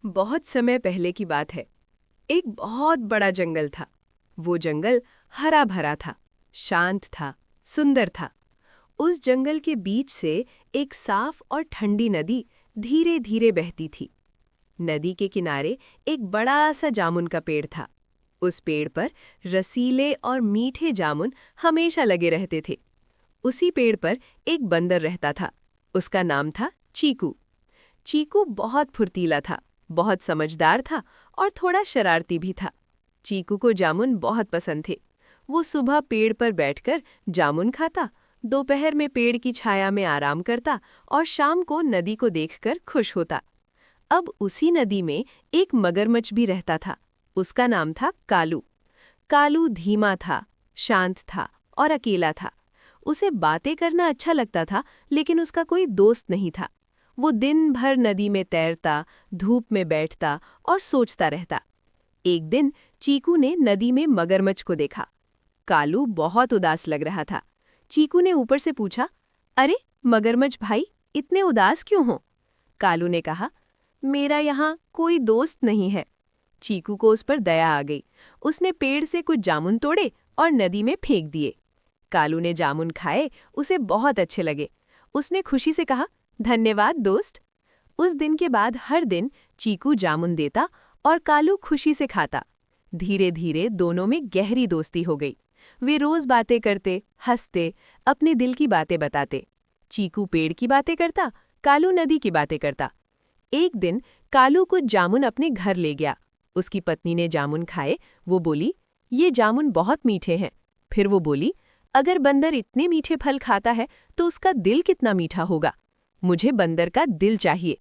बहुत समय पहले की बात है। एक बहुत बड़ा जंगल था। वो जंगल हरा भरा था, शांत था, सुंदर था। उस जंगल के बीच से एक साफ और ठंडी नदी धीरे धीरे बहती थी। नदी के किनारे एक बड़ा सा जामुन का पेड़ था। उस पेड़ पर रसीले और मीठे जामुन हमेशा लगे रहते थे। उसी पेड़ पर एक बंदर रहता था। उसका नाम था चीकू। चीकू बहुत फुर्तीला था, बहुत समझदार था और थोड़ा शरारती भी था। चीकू को जामुन बहुत पसंद थे। वो सुबह पेड़ पर बैठकर जामुन खाता, दोपहर में पेड़ की छाया में आराम करता और शाम को नदी को देखकर खुश होता। अब उसी नदी में एक मगरमच्छ भी रहता था। उसका नाम था कालू। कालू धीमा था, शांत था और अकेला था। उसे बातें करना अच्छा लगता था, लेकिन उसका कोई दोस्त नहीं था। वो दिन भर नदी में तैरता, धूप में बैठता और सोचता रहता। एक दिन चीकू ने नदी में मगरमच्छ को देखा। कालू बहुत उदास लग रहा था। चीकू ने ऊपर से पूछा, अरे मगरमच्छ भाई, इतने उदास क्यों हो? कालू ने कहा, मेरा यहाँ कोई दोस्त नहीं है। चीकू को उस पर दया आ गई। उसने पेड़ से कुछ जामुन तोड़े और नदी में फेंक दिए। कालू ने जामुन खाए, उसे बहुत अच्छे लगे। उसने खुशी से कहा, धन्यवाद दोस्त। उस दिन के बाद हर दिन चीकू जामुन देता और कालू खुशी से खाता। धीरे धीरे दोनों में गहरी दोस्ती हो गई। वे रोज बातें करते, हंसते, अपने दिल की बातें बताते। चीकू पेड़ की बातें करता, कालू नदी की बातें करता। एक दिन कालू कुछ जामुन अपने घर ले गया। उसकी पत्नी ने जामुन खाए। वो बोली, ये जामुन बहुत मीठे हैं। फिर वो बोली, अगर बंदर इतने मीठे फल खाता है तो उसका दिल कितना मीठा होगा। मुझे बंदर का दिल चाहिए।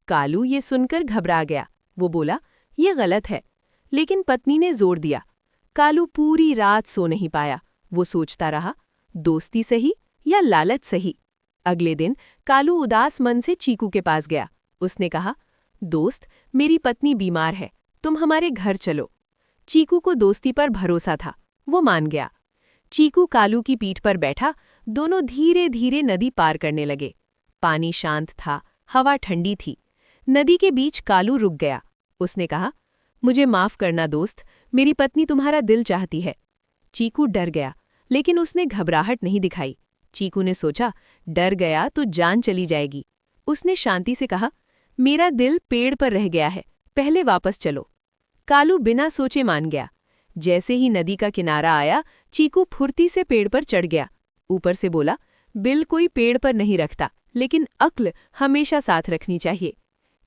कालू ये सुनकर घबरा गया। वो बोला, ये गलत है। लेकिन पत्नी ने जोर दिया। कालू पूरी रात सो नहीं पाया। वो सोचता रहा, दोस्ती सही या लालच सही। अगले दिन कालू उदास मन से चीकू के पास गया। उसने कहा, दोस्त, मेरी पत्नी बीमार है, तुम हमारे घर चलो। चीकू को दोस्ती पर भरोसा था। वो मान गया। चीकू कालू की पीठ पर बैठा। दोनों धीरे धीरे नदी पार करने लगे। पानी शांत था, हवा ठंडी थी। नदी के बीच कालू रुक गया। उसने कहा, मुझे माफ करना दोस्त, मेरी पत्नी तुम्हारा दिल चाहती है। चीकू डर गया, लेकिन उसने घबराहट नहीं दिखाई। चीकू ने सोचा, डर गया तो जान चली जाएगी। उसने शांति से कहा, मेरा दिल पेड़ पर रह गया है, पहले वापस चलो। कालू बिना सोचे मान गया। जैसे ही नदी का किनारा आया, चीकू फुर्ती से पेड़ पर चढ़ गया। ऊपर से बोला, बिल कोई पेड़ पर नहीं रखता, लेकिन अक्ल हमेशा साथ रखनी चाहिए।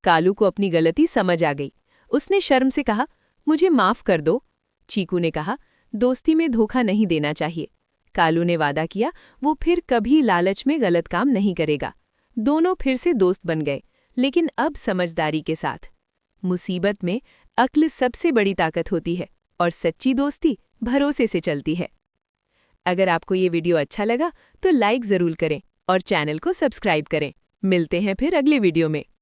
कालू को अपनी गलती समझ आ गई। उसने शर्म से कहा, मुझे माफ कर दो। चीकू ने कहा, दोस्ती में धोखा नहीं देना चाहिए। कालू ने वादा किया, वो फिर कभी लालच में गलत काम नहीं करेगा। दोनों फिर से दोस्त बन गए, लेकिन अब समझदारी के साथ। मुसीबत में अक्ल सबसे बड़ी ताकत होती है और सच्ची दोस्ती भरोसे से चलती है। अगर आपको ये वीडियो अच्छा लगा तो लाइक ज़रूर करें और चैनल को सब्सक्राइब करें। मिलते हैं फिर अगले वीडियो में।